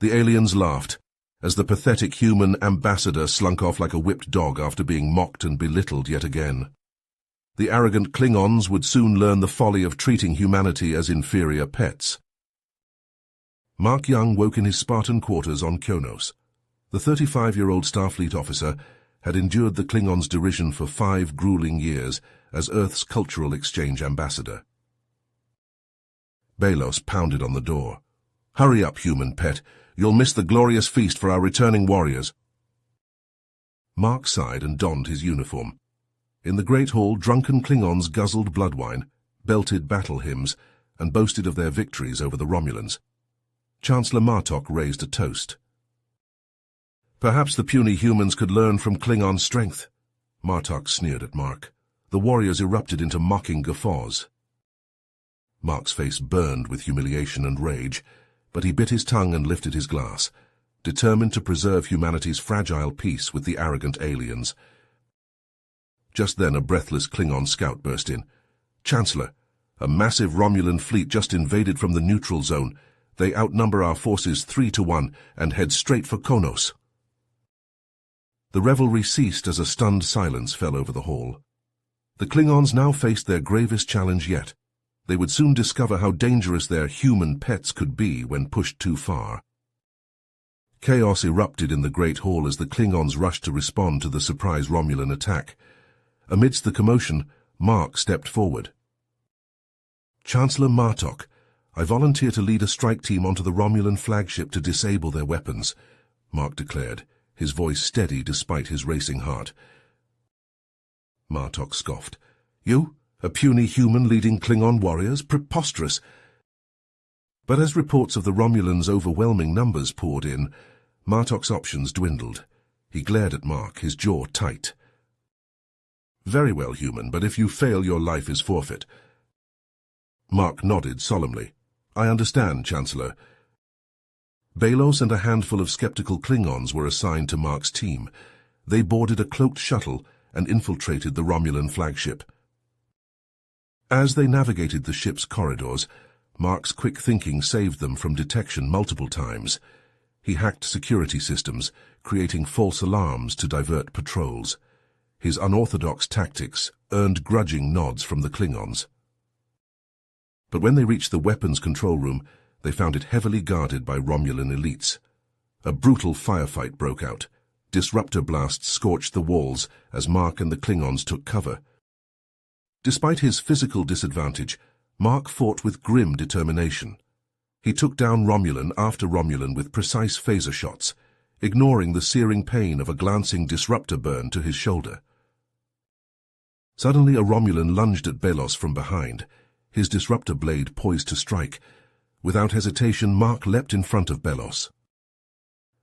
The aliens laughed, as the pathetic human ambassador slunk off like a whipped dog after being mocked and belittled yet again. The arrogant Klingons would soon learn the folly of treating humanity as inferior pets. Mark Young woke in his Spartan quarters on Kronos. The 35-year-old Starfleet officer had endured the Klingons' derision for 5 grueling years as Earth's cultural exchange ambassador. Belos pounded on the door. "Hurry up, human pet. You'll miss the glorious feast for our returning warriors." Mark sighed and donned his uniform. In the Great Hall, drunken Klingons guzzled blood wine, belted battle hymns, and boasted of their victories over the Romulans. Chancellor Martok raised a toast. "Perhaps the puny humans could learn from Klingon strength." Martok sneered at Mark. The warriors erupted into mocking guffaws. Mark's face burned with humiliation and rage, but he bit his tongue and lifted his glass, determined to preserve humanity's fragile peace with the arrogant aliens. Just then a breathless Klingon scout burst in. "Chancellor, a massive Romulan fleet just invaded from the neutral zone. They outnumber our forces 3-1 and head straight for Kronos." The revelry ceased as a stunned silence fell over the hall. The Klingons now faced their gravest challenge yet. They would soon discover how dangerous their human pets could be when pushed too far. Chaos erupted in the Great Hall as the Klingons rushed to respond to the surprise Romulan attack. Amidst the commotion, Mark stepped forward. "Chancellor Martok, I volunteer to lead a strike team onto the Romulan flagship to disable their weapons," Mark declared, his voice steady despite his racing heart. Martok scoffed. "You? A puny human leading Klingon warriors? Preposterous!" But as reports of the Romulans' overwhelming numbers poured in, Martok's options dwindled. He glared at Mark, his jaw tight. "Very well, human, but if you fail, your life is forfeit." Mark nodded solemnly. "I understand, Chancellor." Belos and a handful of skeptical Klingons were assigned to Mark's team. They boarded a cloaked shuttle and infiltrated the Romulan flagship. As they navigated the ship's corridors, Mark's quick thinking saved them from detection multiple times. He hacked security systems, creating false alarms to divert patrols. His unorthodox tactics earned grudging nods from the Klingons. But when they reached the weapons control room, they found it heavily guarded by Romulan elites. A brutal firefight broke out. Disruptor blasts scorched the walls as Mark and the Klingons took cover. Despite his physical disadvantage, Mark fought with grim determination. He took down Romulan after Romulan with precise phaser shots, ignoring the searing pain of a glancing disruptor burn to his shoulder. Suddenly a Romulan lunged at Belos from behind, his disruptor blade poised to strike. Without hesitation, Mark leapt in front of Belos.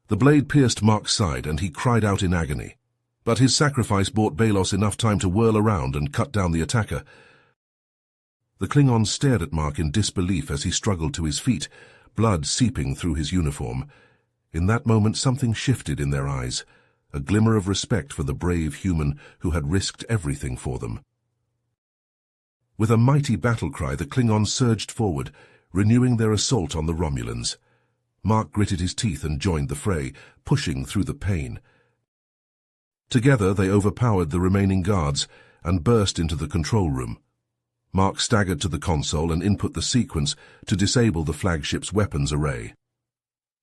The blade pierced Mark's side and he cried out in agony. But his sacrifice bought Belos enough time to whirl around and cut down the attacker. The Klingon stared at Mark in disbelief as he struggled to his feet, blood seeping through his uniform. In that moment something shifted in their eyes, a glimmer of respect for the brave human who had risked everything for them. With a mighty battle cry, the Klingons surged forward, renewing their assault on the Romulans. Mark gritted his teeth and joined the fray, pushing through the pain. Together they overpowered the remaining guards and burst into the control room. Mark staggered to the console and input the sequence to disable the flagship's weapons array.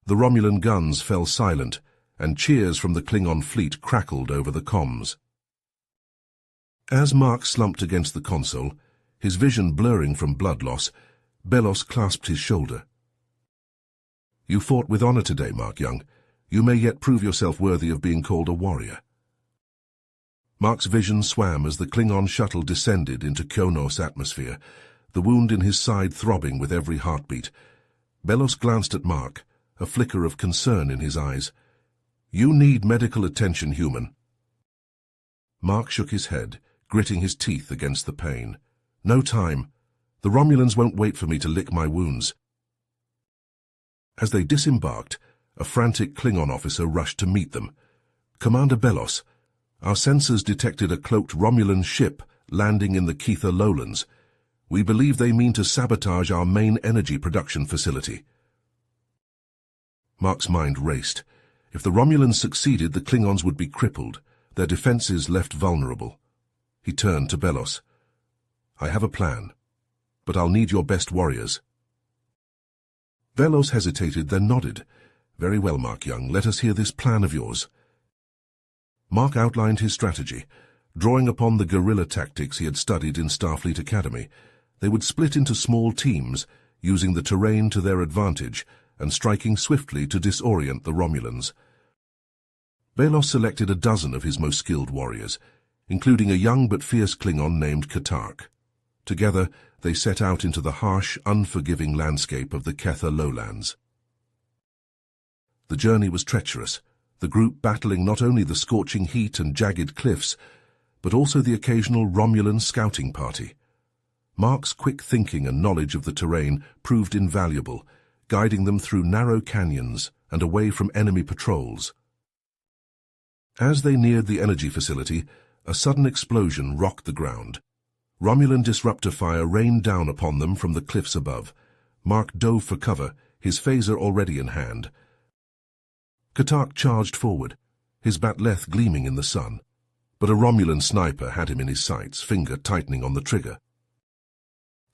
The Romulan guns fell silent, and cheers from the Klingon fleet crackled over the comms. As Mark slumped against the console, his vision blurring from blood loss, Belos clasped his shoulder. "You fought with honor today, Mark Young. You may yet prove yourself worthy of being called a warrior." Mark's vision swam as the Klingon shuttle descended into Kronos' atmosphere, the wound in his side throbbing with every heartbeat. Belos glanced at Mark, a flicker of concern in his eyes. "You need medical attention, human." Mark shook his head, gritting his teeth against the pain. "No time. The Romulans won't wait for me to lick my wounds." As they disembarked, a frantic Klingon officer rushed to meet them. "Commander Belos, our sensors detected a cloaked Romulan ship landing in the Kether lowlands. We believe they mean to sabotage our main energy production facility." Mark's mind raced. If the Romulans succeeded, the Klingons would be crippled, their defenses left vulnerable. He turned to Belos. I have a plan, but I'll need your best warriors. Belos hesitated, then nodded. Very well, Mark Young, let us hear this plan of yours. Mark outlined his strategy. Drawing upon the guerrilla tactics he had studied in Starfleet Academy, they would split into small teams, using the terrain to their advantage and striking swiftly to disorient the Romulans. Belos selected a dozen of his most skilled warriors, including a young but fierce Klingon named Katark. Together, they set out into the harsh, unforgiving landscape of the Kether lowlands. The journey was treacherous, the group battling not only the scorching heat and jagged cliffs, but also the occasional Romulan scouting party. Mark's quick thinking and knowledge of the terrain proved invaluable, guiding them through narrow canyons and away from enemy patrols. As they neared the energy facility, a sudden explosion rocked the ground. Romulan disruptor fire rained down upon them from the cliffs above. Mark dove for cover, his phaser already in hand. Katark charged forward, his batleth gleaming in the sun, but a Romulan sniper had him in his sights, finger tightening on the trigger.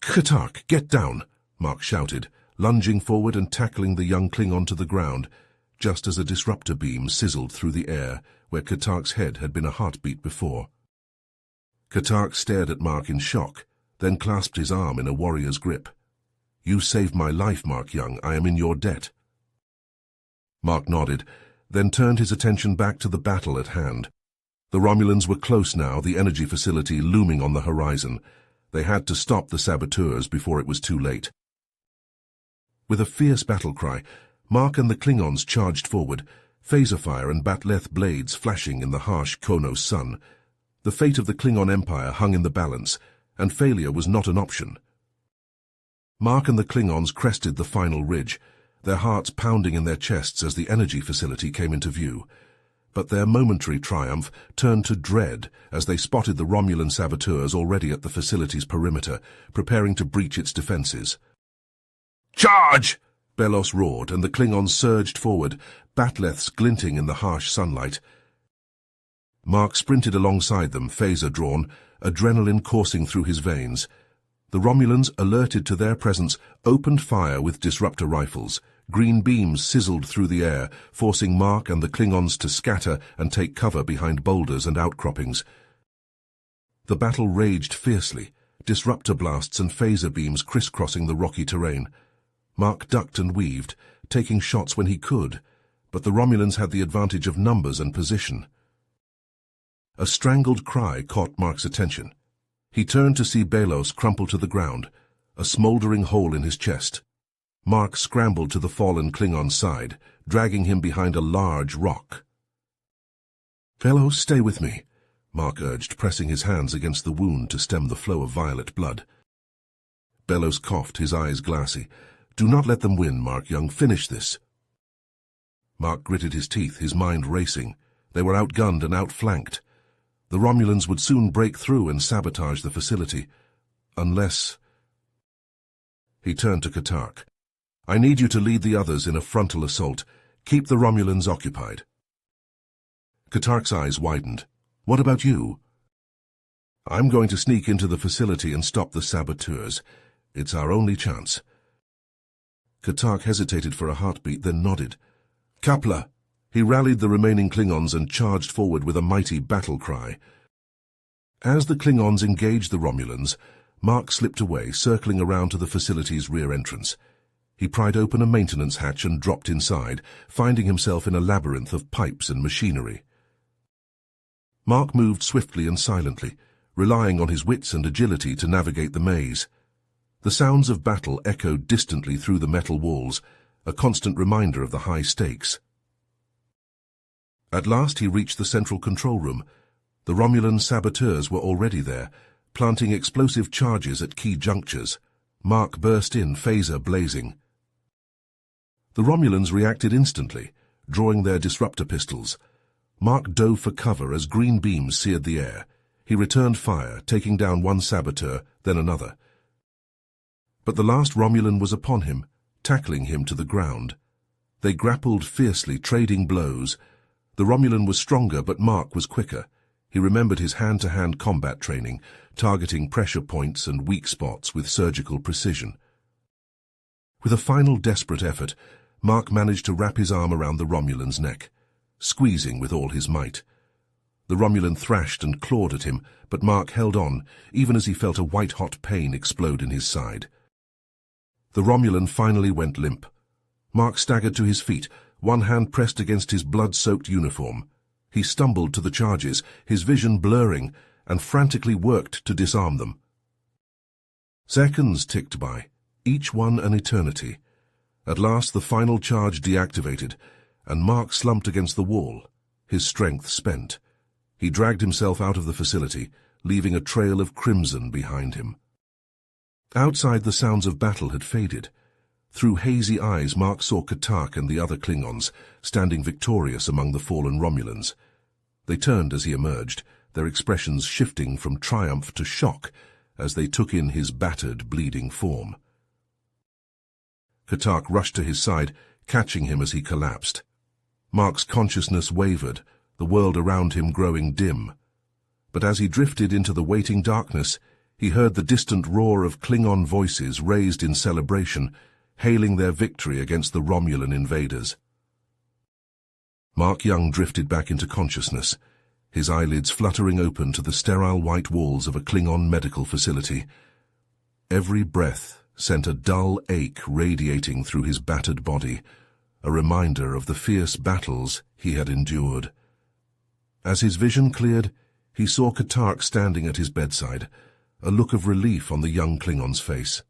Katark, get down, Mark shouted, lunging forward and tackling the young Klingon to the ground, just as a disruptor beam sizzled through the air where Katark's head had been a heartbeat before. Katark stared at Mark in shock, then clasped his arm in a warrior's grip. You saved my life, Mark Young. I am in your debt. Mark nodded, then turned his attention back to the battle at hand. The Romulans were close now, the energy facility looming on the horizon. They had to stop the saboteurs before it was too late. With a fierce battle cry, Mark and the Klingons charged forward, phaser fire and batleth blades flashing in the harsh Konos sun. The fate of the Klingon Empire hung in the balance, and failure was not an option. Mark and the Klingons crested the final ridge, their hearts pounding in their chests as the energy facility came into view. But their momentary triumph turned to dread as they spotted the Romulan saboteurs already at the facility's perimeter, preparing to breach its defenses. Charge! Belos roared, and the Klingons surged forward, batleths glinting in the harsh sunlight. Mark sprinted alongside them, phaser drawn, adrenaline coursing through his veins. The Romulans, alerted to their presence, opened fire with disruptor rifles. Green beams sizzled through the air, forcing Mark and the Klingons to scatter and take cover behind boulders and outcroppings. The battle raged fiercely, disruptor blasts and phaser beams crisscrossing the rocky terrain. Mark ducked and weaved, taking shots when he could, but the Romulans had the advantage of numbers and position. A strangled cry caught Mark's attention. He turned to see Belos crumple to the ground, a smoldering hole in his chest. Mark scrambled to the fallen Klingon's side, dragging him behind a large rock. Belos, stay with me, Mark urged, pressing his hands against the wound to stem the flow of violet blood. Belos coughed, his eyes glassy. Do not let them win, Mark Young. Finish this. Mark gritted his teeth, his mind racing. They were outgunned and outflanked. The Romulans would soon break through and sabotage the facility. Unless... He turned to Katark. I need you to lead the others in a frontal assault. Keep the Romulans occupied. Katark's eyes widened. What about you? I'm going to sneak into the facility and stop the saboteurs. It's our only chance. Katark hesitated for a heartbeat, then nodded. Kapla! He rallied the remaining Klingons and charged forward with a mighty battle cry. As the Klingons engaged the Romulans, Mark slipped away, circling around to the facility's rear entrance. He pried open a maintenance hatch and dropped inside, finding himself in a labyrinth of pipes and machinery. Mark moved swiftly and silently, relying on his wits and agility to navigate the maze. The sounds of battle echoed distantly through the metal walls, a constant reminder of the high stakes. At last he reached the central control room. The Romulan saboteurs were already there, planting explosive charges at key junctures. Mark burst in, phaser blazing. The Romulans reacted instantly, drawing their disruptor pistols. Mark dove for cover as green beams seared the air. He returned fire, taking down one saboteur, then another. But the last Romulan was upon him, tackling him to the ground. They grappled fiercely, trading blows. The Romulan was stronger, but Mark was quicker. He remembered his hand-to-hand combat training, targeting pressure points and weak spots with surgical precision. With a final desperate effort, Mark managed to wrap his arm around the Romulan's neck, squeezing with all his might. The Romulan thrashed and clawed at him, but Mark held on, even as he felt a white-hot pain explode in his side. The Romulan finally went limp. Mark staggered to his feet, one hand pressed against his blood-soaked uniform. He stumbled to the charges, his vision blurring, and frantically worked to disarm them. Seconds ticked by, each one an eternity. At last the final charge deactivated, and Mark slumped against the wall, his strength spent. He dragged himself out of the facility, leaving a trail of crimson behind him. Outside, the sounds of battle had faded. Through hazy eyes, Mark saw Katark and the other Klingons, standing victorious among the fallen Romulans. They turned as he emerged, their expressions shifting from triumph to shock as they took in his battered, bleeding form. Katark rushed to his side, catching him as he collapsed. Mark's consciousness wavered, the world around him growing dim. But as he drifted into the waiting darkness, he heard the distant roar of Klingon voices raised in celebration, hailing their victory against the Romulan invaders. Mark Young drifted back into consciousness, his eyelids fluttering open to the sterile white walls of a Klingon medical facility. Every breath sent a dull ache radiating through his battered body, a reminder of the fierce battles he had endured. As his vision cleared, he saw Katark standing at his bedside, a look of relief on the young Klingon's face.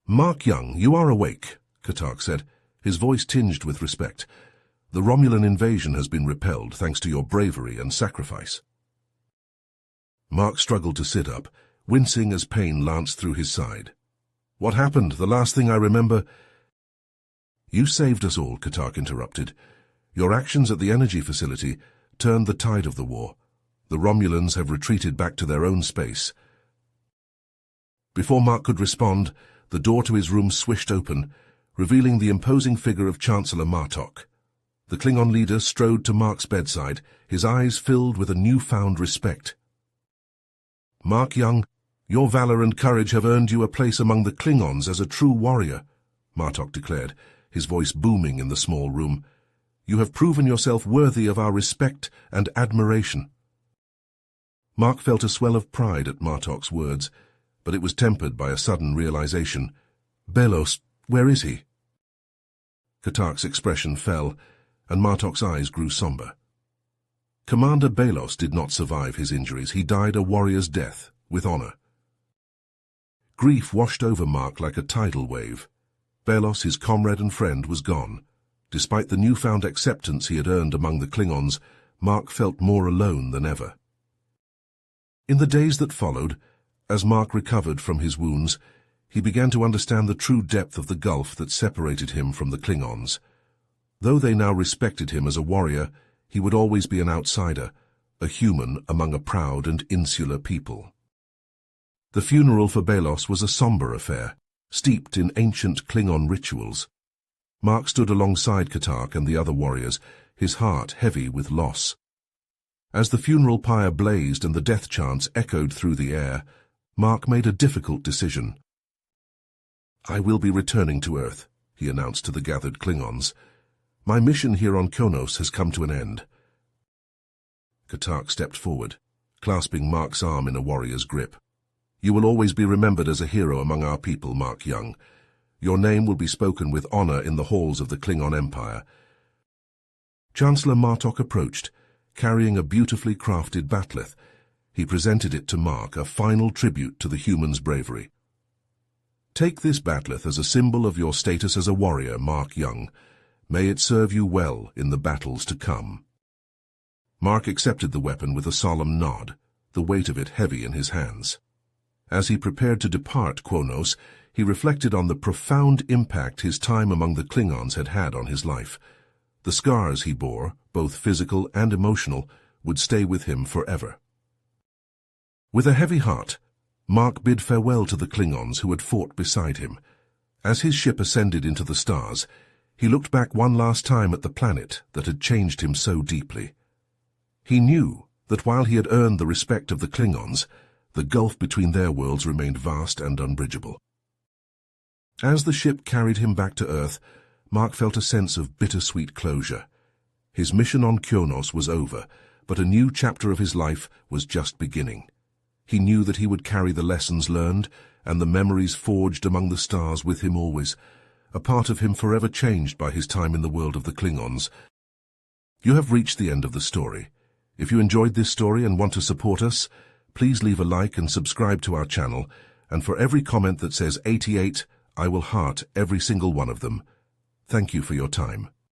"Mark Young, you are awake," Katark said, his voice tinged with respect. "The Romulan invasion has been repelled thanks to your bravery and sacrifice." Mark struggled to sit up, wincing as pain lanced through his side. "What happened? The last thing I remember—" "You saved us all," Katark interrupted. "Your actions at the energy facility turned the tide of the war. The Romulans have retreated back to their own space." Before Mark could respond, the door to his room swished open, revealing the imposing figure of Chancellor Martok. The Klingon leader strode to Mark's bedside, his eyes filled with a newfound respect. "Mark Young, your valor and courage have earned you a place among the Klingons as a true warrior," Martok declared, his voice booming in the small room. "You have proven yourself worthy of our respect and admiration." Mark felt a swell of pride at Martok's words, but it was tempered by a sudden realization. "Belos, where is he?" Katark's expression fell, and Martok's eyes grew somber. Commander Belos did not survive his injuries. He died a warrior's death, with honor. Grief washed over Mark like a tidal wave. Belos, his comrade and friend, was gone. Despite the newfound acceptance he had earned among the Klingons, Mark felt more alone than ever. In the days that followed, as Mark recovered from his wounds, he began to understand the true depth of the gulf that separated him from the Klingons. Though they now respected him as a warrior, he would always be an outsider, a human among a proud and insular people. The funeral for Belos was a somber affair, steeped in ancient Klingon rituals. Mark stood alongside Katark and the other warriors, his heart heavy with loss. As the funeral pyre blazed and the death chants echoed through the air, Mark made a difficult decision. "I will be returning to Earth," he announced to the gathered Klingons. "My mission here on Kronos has come to an end." Katark stepped forward, clasping Mark's arm in a warrior's grip. "You will always be remembered as a hero among our people, Mark Young. Your name will be spoken with honor in the halls of the Klingon Empire." Chancellor Martok approached, carrying a beautifully crafted bat'leth. He presented it to Mark, a final tribute to the human's bravery. "Take this bat'leth as a symbol of your status as a warrior, Mark Young. May it serve you well in the battles to come." Mark accepted the weapon with a solemn nod, the weight of it heavy in his hands. As he prepared to depart Kronos, he reflected on the profound impact his time among the Klingons had had on his life. The scars he bore, both physical and emotional, would stay with him forever. With a heavy heart, Mark bid farewell to the Klingons who had fought beside him. As his ship ascended into the stars, He looked back one last time at the planet that had changed him so deeply. He knew that while he had earned the respect of the Klingons, the gulf between their worlds remained vast and unbridgeable. As the ship carried him back to Earth, Mark felt a sense of bittersweet closure. His mission on Kronos was over, but a new chapter of his life was just beginning. He knew that he would carry the lessons learned and the memories forged among the stars with him always, a part of him forever changed by his time in the world of the Klingons. You have reached the end of the story. If you enjoyed this story and want to support us, please leave a like and subscribe to our channel, and for every comment that says 88, I will heart every single one of them. Thank you for your time.